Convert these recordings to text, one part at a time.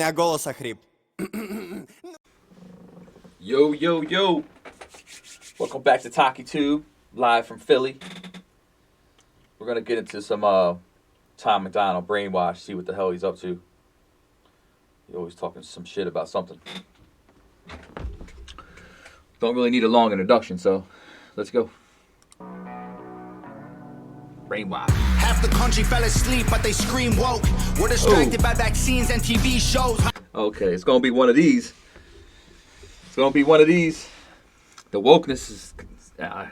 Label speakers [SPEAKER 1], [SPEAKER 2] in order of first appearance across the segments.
[SPEAKER 1] я голос охрип.
[SPEAKER 2] Yo, yo, yo. Welcome back to Tocky Tube, live from Philly. We're going to get into some Tom McDonald, Brainwashed, see what the hell he's up to. He's always talking some shit about something. Don't really need a long introduction, so let's go. Brainwashed.
[SPEAKER 3] Half the country fell asleep, but they scream woke. We're distracted by vaccines and TV shows.
[SPEAKER 2] Okay, it's going to be one of these. It's going to be one of these. The wokeness is... I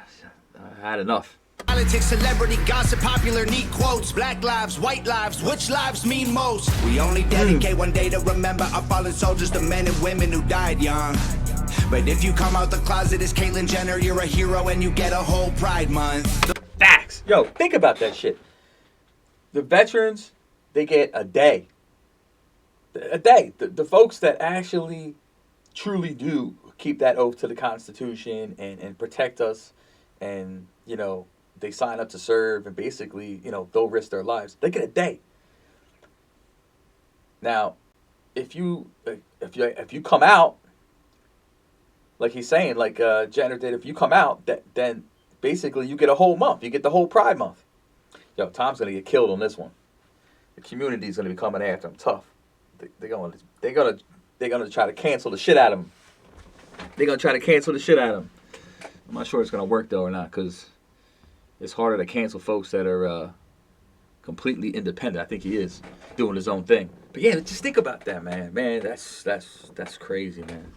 [SPEAKER 2] had enough.
[SPEAKER 3] Politics, celebrity, gossip, popular, neat quotes. Black lives, white lives, which lives mean most? We only dedicate one day to remember our fallen soldiers, the men and women who died young. But if you come out the closet as Caitlyn Jenner, you're a hero and you get a whole Pride Month.
[SPEAKER 2] Facts. Yo, think about that shit. The veterans, they get a day. A day. The folks that actually truly do keep that oath to the Constitution and protect us, and, you know, they sign up to serve and basically, you know, they'll risk their lives. They get a day. Now, if you come out, like he's saying, like Jenner did, if you come out, then basically you get a whole month. You get the whole Pride Month. Yo, Tom's gonna get killed on this one. The community's gonna be coming after him tough. They're gonna try to cancel the shit out of him. They're gonna try to cancel the shit out of him. I'm not sure it's gonna work though or not, because it's harder to cancel folks that are completely independent. I think he is doing his own thing. But yeah, just think about that, man. Man, that's crazy, man.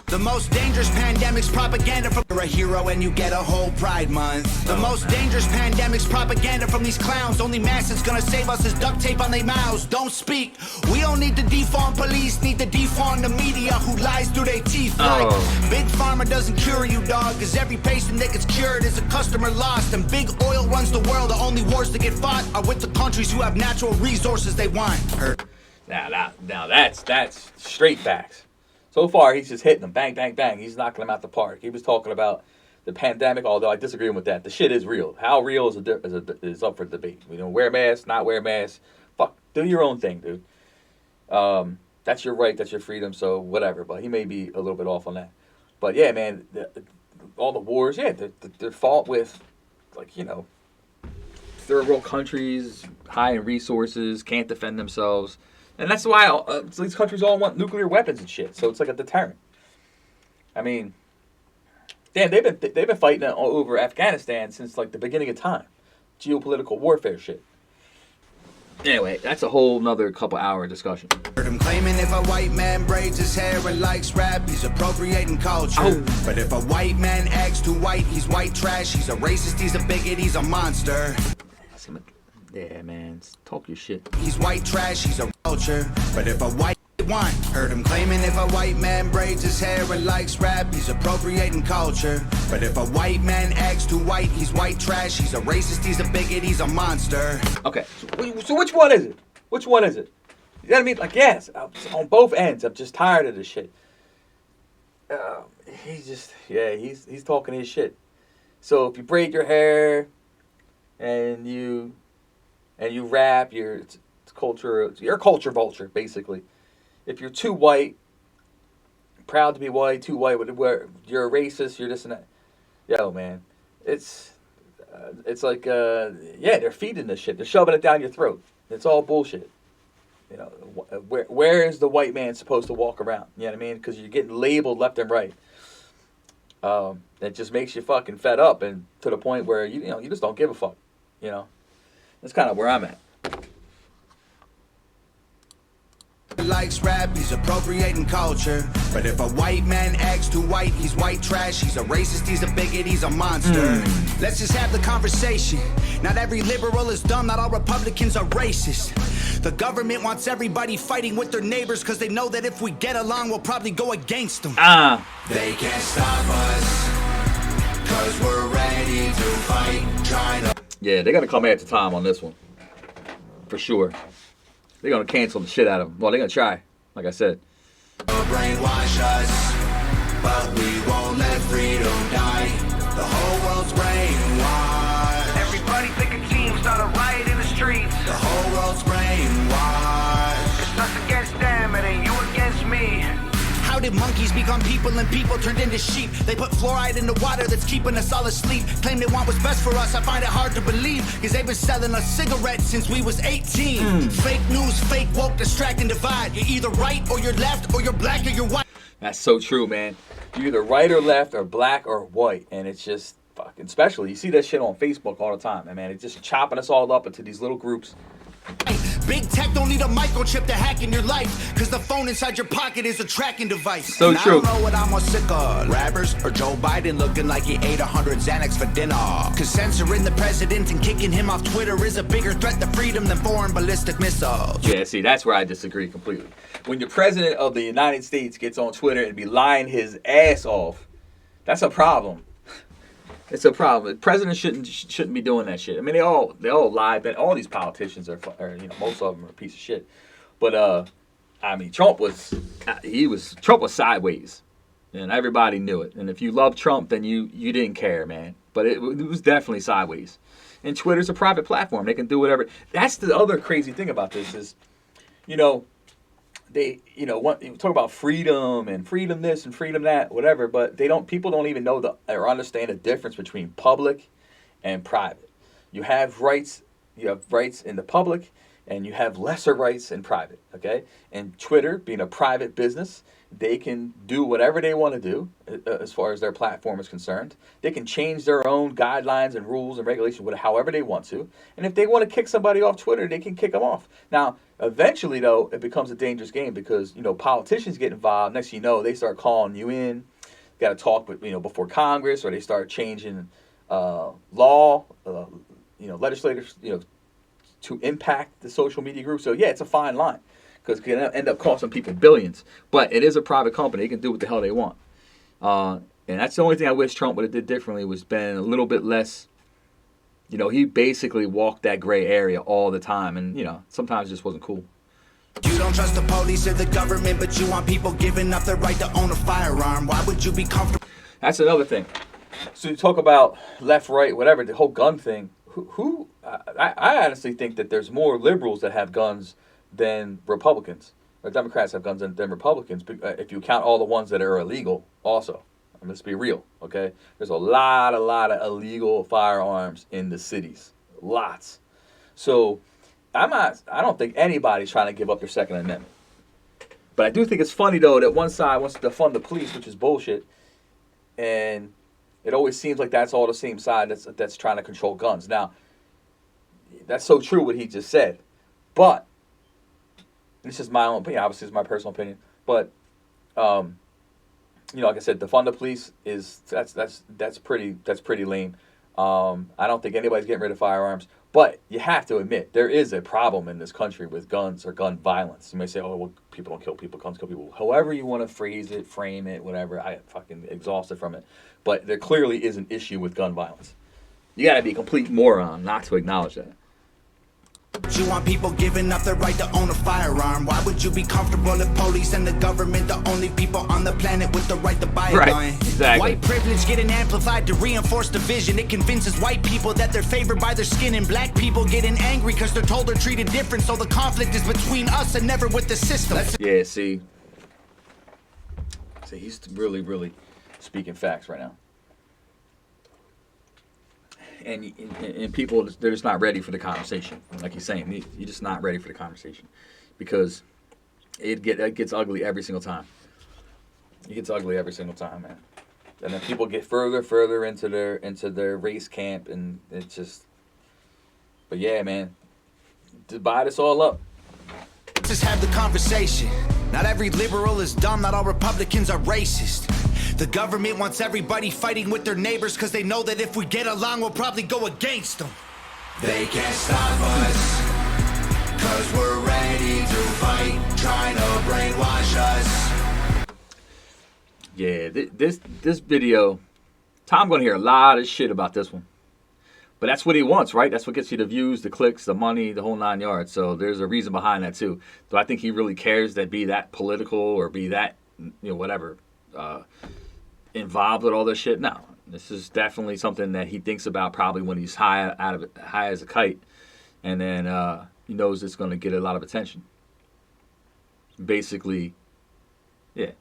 [SPEAKER 3] The most dangerous pandemic's propaganda from you're a hero and you get a whole Pride Month. The most dangerous pandemic's propaganda from these clowns. Only mask that's gonna save us is duct tape on their mouths. Don't speak. We don't need to defund police, need to defund the media who lies through their teeth. Like Big Pharma doesn't cure you, dog, cause every patient that gets cured is a customer lost. And big oil runs the world. The only wars that get fought are with the countries who have natural resources they want.
[SPEAKER 2] Now that's straight facts. So far, he's just hitting them. Bang, bang, bang. He's knocking them out the park. He was talking about the pandemic, although I disagree with that. The shit is real. How real is up for debate. You know, wear masks, not wear masks. Fuck, do your own thing, dude. That's your right. That's your freedom. So whatever. But he may be a little bit off on that. But yeah, man, all the wars, yeah, they're fought with, like, you know, third world countries, high in resources, can't defend themselves. And that's why these countries all want nuclear weapons and shit. So it's like a deterrent. I mean, damn, they've been fighting over Afghanistan since like the beginning of time. Geopolitical warfare shit. Anyway, that's a whole nother couple hour discussion.
[SPEAKER 3] Heard him claiming if a white man braids his hair and likes rap, he's appropriating culture. Oh. But if a white man acts too white, he's white trash. He's a racist, he's a bigot, he's a monster.
[SPEAKER 2] Yeah, man, talk your shit.
[SPEAKER 3] He's white trash, he's a culture. But if a white one, heard him claiming if a white man braids his hair and likes rap, he's appropriating culture. But if a white man acts too white, he's white trash. He's a racist, he's a bigot, he's a monster.
[SPEAKER 2] Okay, so which one is it? Which one is it? You know what I mean? Like, yes, on both ends. I'm just tired of this shit. He's talking his shit. So if you braid your hair and you rap, you're a culture vulture, basically. If you're too white, proud to be white, too white, you're a racist, you're this and that. Yo, man, it's like, they're feeding this shit. They're shoving it down your throat. It's all bullshit. You know, where is the white man supposed to walk around? You know what I mean? Because you're getting labeled left and right. It just makes you fucking fed up, and to the point where you just don't give a fuck. You know. That's kind of where I'm at.
[SPEAKER 3] Likes rap, he's appropriating culture. But if a white man acts too white, he's white trash. He's a racist, he's a bigot, he's a monster. Let's just have the conversation. Not every liberal is dumb, not all Republicans are racist. The government wants everybody fighting with their neighbors because they know that if we get along, we'll probably go against them.
[SPEAKER 4] They can't stop us because we're ready to fight, trying to...
[SPEAKER 2] Yeah, they're going to come after Tom on this one. For sure. They're going to cancel the shit out of him. Well, they're going to try, like I said.
[SPEAKER 4] Brainwash us, but we won't let freedom die. The whole world's brainwashed.
[SPEAKER 3] Everybody pick a team, start a riot in the streets.
[SPEAKER 4] The whole world's brainwashed.
[SPEAKER 3] It's us against them, it ain't you. Radioactive monkeys become people and people turned into sheep. They put fluoride in the water that's keeping us all asleep. Claim they want what's best for us, I find it hard to believe. Cause they've been selling us cigarettes since we was 18. Fake news, fake woke, distract and divide. You're either right or you're left, or you're black or you're white.
[SPEAKER 2] That's so true, man. You're either right or left or black or white. And it's just fucking special. You see that shit on Facebook all the time. And man, it's just chopping us all up into these little groups.
[SPEAKER 3] Big tech don't need a microchip to hack in your life, cause the phone inside your pocket is a tracking device.
[SPEAKER 2] So
[SPEAKER 3] and
[SPEAKER 2] true.
[SPEAKER 3] I don't know what I'm more sick of, rappers or Joe Biden looking like he ate 100 Xanax for dinner. Cause censoring the president and kicking him off Twitter is a bigger threat to freedom than foreign ballistic missiles.
[SPEAKER 2] Yeah, see, that's where I disagree completely. When the president of the United States gets on Twitter and be lying his ass off, that's a problem. It's a problem. The president shouldn't be doing that shit. I mean, they all lie. But all these politicians are most of them are a piece of shit. But I mean, Trump was sideways, and everybody knew it. And if you love Trump, then you didn't care, man. But it was definitely sideways. And Twitter's a private platform. They can do whatever. That's the other crazy thing about this is, they talk about freedom and freedom this and freedom that, whatever, but people don't even know or understand the difference between public and private. You have rights in the public and you have lesser rights in private, okay? And Twitter, being a private business, they can do whatever they want to do as far as their platform is concerned. They can change their own guidelines and rules and regulations however they want to. And if they want to kick somebody off Twitter, they can kick them off. Now, eventually, though, it becomes a dangerous game because, politicians get involved. Next thing you know, they start calling you in. Got to talk with, before Congress, or they start changing law, legislators, to impact the social media group. So, yeah, it's a fine line. Because it can end up costing people billions. But it is a private company. They can do what the hell they want. And that's the only thing I wish Trump would have did differently was been a little bit less. He basically walked that gray area all the time. And, sometimes it just wasn't cool.
[SPEAKER 3] You don't trust the police or the government, but you want people giving up their right to own a firearm. Why would you be comfortable?
[SPEAKER 2] That's another thing. So you talk about left, right, whatever, the whole gun thing. I honestly think that there's more liberals that have guns than Republicans, or Democrats have guns than Republicans, if you count all the ones that are illegal also. Let's be real, okay? There's a lot of illegal firearms in the cities. Lots. So I don't think anybody's trying to give up their Second Amendment. But I do think it's funny, though, that one side wants to defund the police, which is bullshit, and it always seems like that's all the same side that's trying to control guns. Now, that's so true what he just said, but this is my own opinion. Obviously, it's my personal opinion. But, like I said, defund the police that's pretty lame. I don't think anybody's getting rid of firearms. But you have to admit, there is a problem in this country with guns or gun violence. You may say, oh, well, people don't kill people, guns kill people. However you want to phrase it, frame it, whatever. I fucking exhausted from it. But there clearly is an issue with gun violence. You got to be a complete moron not to acknowledge that.
[SPEAKER 3] You want people giving up their right to own a firearm. Why would you be comfortable if police and the government the only people on the planet with the right to buy a gun?
[SPEAKER 2] Exactly.
[SPEAKER 3] White privilege getting amplified to reinforce division. It convinces white people that they're favored by their skin, and black people getting angry because they're told they're treated different. So the conflict is between us and never with the system.
[SPEAKER 2] Yeah, see, he's really speaking facts right now. And people, they're just not ready for the conversation. Like he's saying, you're just not ready for the conversation because it gets ugly every single time. It gets ugly every single time, man. And then people get further into their race camp, and it's just. But yeah, man, divide us all up.
[SPEAKER 3] Just have the conversation. Not every liberal is dumb. Not all Republicans are racist. The government wants everybody fighting with their neighbors because they know that if we get along, we'll probably go against them.
[SPEAKER 4] They can't stop us, cause we're ready to fight, trying to brainwash us.
[SPEAKER 2] Yeah, this video, Tom's gonna hear a lot of shit about this one. But that's what he wants, right? That's what gets you the views, the clicks, the money, the whole 9 yards. So there's a reason behind that too. Do I think he really cares that be that political or be that, whatever, involved with all this shit? No. This is definitely something that he thinks about probably when he's high as a kite. And then he knows it's going to get a lot of attention. Basically, yeah.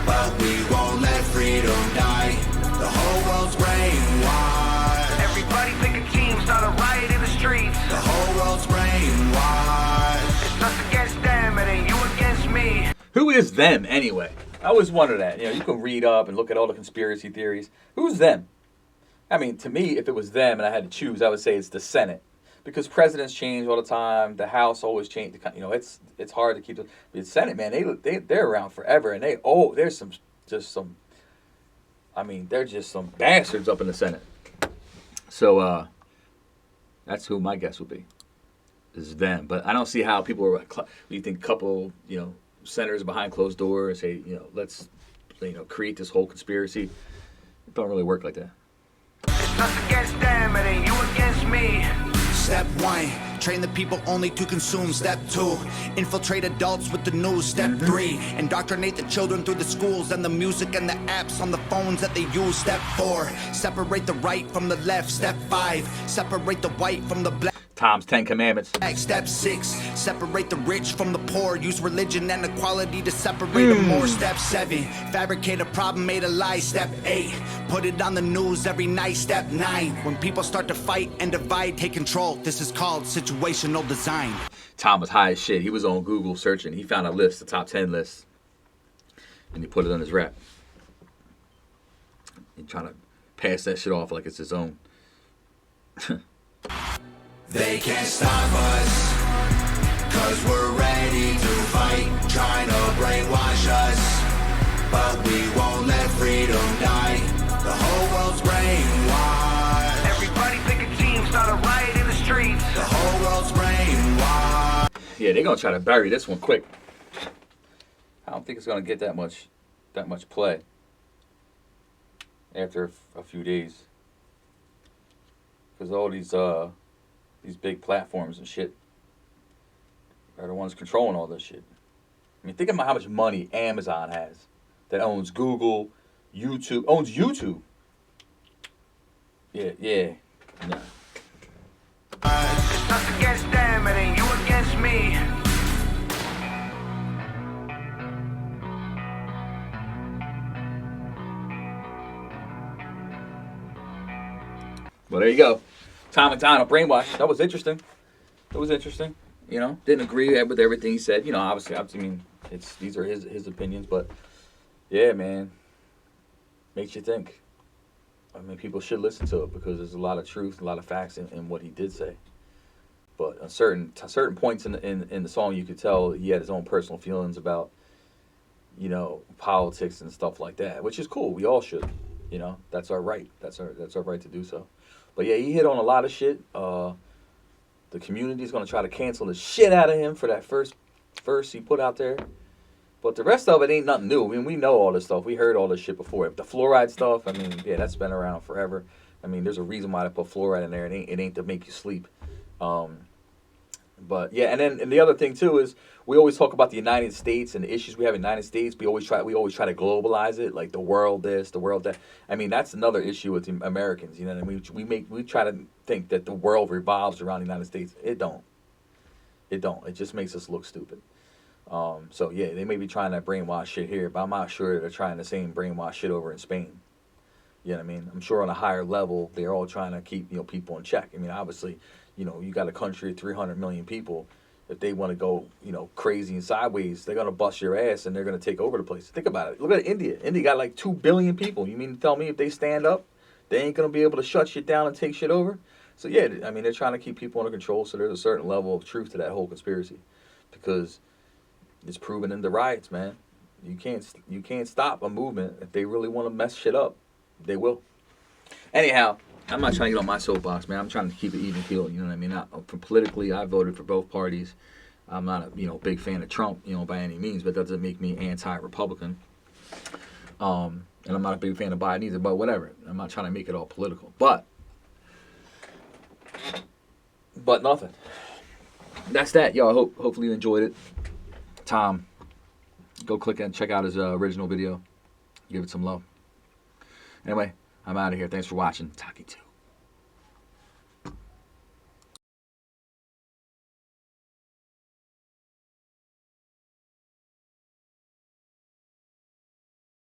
[SPEAKER 4] but we won't let freedom die. The whole world's brainwashed.
[SPEAKER 3] Everybody pick a team, start a riot in the streets.
[SPEAKER 4] The whole world's brainwashed.
[SPEAKER 3] It's us against them, it ain't you against me.
[SPEAKER 2] Who is them anyway? I always wonder that. You know, you can read up and look at all the conspiracy theories. Who's them? I mean, to me, if it was them and I had to choose, I would say it's the Senate. Because presidents change all the time. The House always change. You know, it's hard to keep the Senate, man. They're around forever, and there's some. I mean, they're just some bastards up in the Senate. So that's who my guess would be. Is them, but I don't see how people are. You think couple, you know, senators behind closed doors say, you know, let's, you know, create this whole conspiracy. It don't really work like that.
[SPEAKER 3] It's us against them, it ain't you against me. Step 1, train the people only to consume. Step 2, infiltrate adults with the news. Step 3, indoctrinate the children through the schools and the music and the apps on the phones that they use. Step 4, separate the right from the left. Step 5, separate the white from the black.
[SPEAKER 2] Tom's 10 Commandments.
[SPEAKER 3] Step 6, separate the rich from the poor. Use religion and equality to separate them more. Step 7, fabricate a problem, made a lie. Step 8, put it on the news every night. Step 9, when people start to fight and divide, take control. This is called situational design.
[SPEAKER 2] Tom was high as shit. He was on Google searching. He found a list, the top 10 list, and he put it on his rap. He trying to pass that shit off like it's his own.
[SPEAKER 4] They can't stop us, cause we're ready to fight. Trying to brainwash us, but we won't let freedom die. The whole world's brainwashed.
[SPEAKER 3] Everybody pick a team, start a riot in the streets.
[SPEAKER 4] The whole world's brainwashed.
[SPEAKER 2] Yeah, they're gonna try to bury this one quick. I don't think it's gonna get that much play after a few days, because all these big platforms and shit are the ones controlling all this shit. I mean, think about how much money Amazon has that owns Google, YouTube, owns YouTube. Yeah. No.
[SPEAKER 3] It's us against them, it ain't you against me.
[SPEAKER 2] Well, there you go. Tom McDonald, Brainwashed. That was interesting. You know, didn't agree with everything he said. You know, obviously, I mean, these are his opinions, but yeah, man, makes you think. I mean, people should listen to it because there's a lot of truth, a lot of facts in what he did say. But on certain points in the song, you could tell he had his own personal feelings about, you know, politics and stuff like that, which is cool. We all should. You know, that's our right. That's our right to do so. But yeah, he hit on a lot of shit. The community's gonna try to cancel the shit out of him for that first verse he put out there. But the rest of it ain't nothing new. I mean, we know all this stuff. We heard all this shit before. The fluoride stuff, I mean, yeah, that's been around forever. I mean, there's a reason why they put fluoride in there. It ain't to make you sleep. But yeah, and the other thing too is we always talk about the United States and the issues we have in the United States. We always try to globalize it, like the world this, the world that. I mean, that's another issue with the Americans. You know, and we try to think that the world revolves around the United States. It don't. It just makes us look stupid. So yeah, they may be trying that brainwash shit here, but I'm not sure they're trying the same brainwash shit over in Spain. You know what I mean? I'm sure on a higher level, they're all trying to keep, you know, people in check. I mean, obviously, you know, you got a country of 300 million people. If they want to go, you know, crazy and sideways, they're going to bust your ass and they're going to take over the place. Think about it. Look at India. India got like 2 billion people. You mean to tell me if they stand up, they ain't going to be able to shut shit down and take shit over? So, yeah, I mean, they're trying to keep people under control. So there's a certain level of truth to that whole conspiracy because it's proven in the riots, man. You can't stop a movement. If they really want to mess shit up, they will. Anyhow, I'm not trying to get on my soapbox, man. I'm trying to keep it even keeled. You know what I mean? Politically, I voted for both parties. I'm not a big fan of Trump, you know, by any means, but that doesn't make me anti-Republican. And I'm not a big fan of Biden either. But whatever. I'm not trying to make it all political. But nothing. That's that, y'all. Hopefully you enjoyed it. Tom, go click and check out his original video. Give it some love. Anyway, I'm out of here. Thanks for watching. Tocky 2.